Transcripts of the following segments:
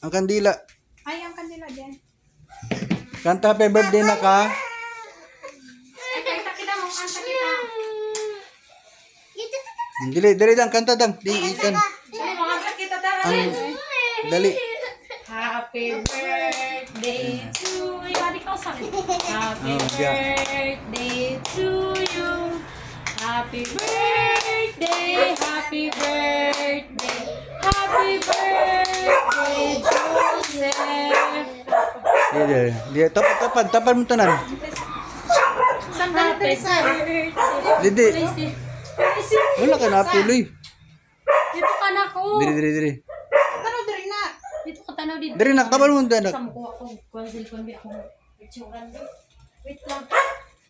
Ang kandila. Ay, ang kandila din. Kanta happy birthday na ka. Kita mo, kanta kita. Dili lang, kanta dang. Di, ikan. Dali, makanta kita tara. Dali. Happy birthday to you. Happy yeah. birthday to you. Happy birthday, happy birthday, happy birthday, Joseph. Di, tapan mo tanan. Saan ka na Didi. Wala ka na apuloy. Dito ka na ko. Diri. Tanaw diri na. Dito ka tanaw dito. Diri nak, tapan mo tanan. Sa mukha ko, konsil bi ako. Wait lang.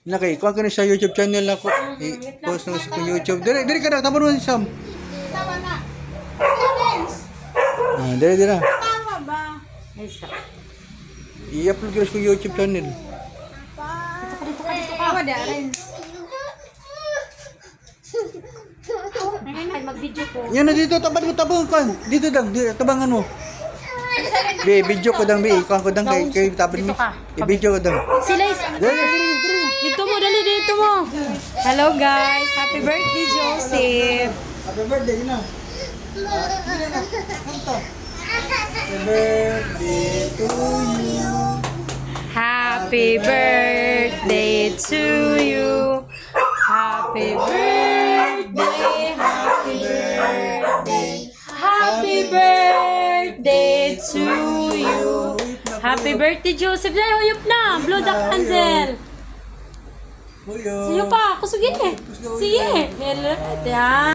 Nakay, kuha ka na sa YouTube channel ako. I-post na sa YouTube. Diri ka na, tapan mo Sam. Tama na. Diri na. Tama ba? I-upload ko sa YouTube channel. Dito ka. Awa da rin. Ay, mag-video ko. Yan na dito, tabang kan. Dito dang, tabangan mo. Bi, video ko dang, kuha ko dang kay taban mo. I-video ko dang. Sila dito mo, dali dito mo. Hello guys, happy birthday Joseph. Happy birthday na. Happy birthday to you. Happy birthday to you. Happy birthday, happy birthday. Happy birthday to you. Happy birthday Joseph. Dahil uyop na. Blow the candle. Siyo pa. Kusugin eh. Sige. Hello.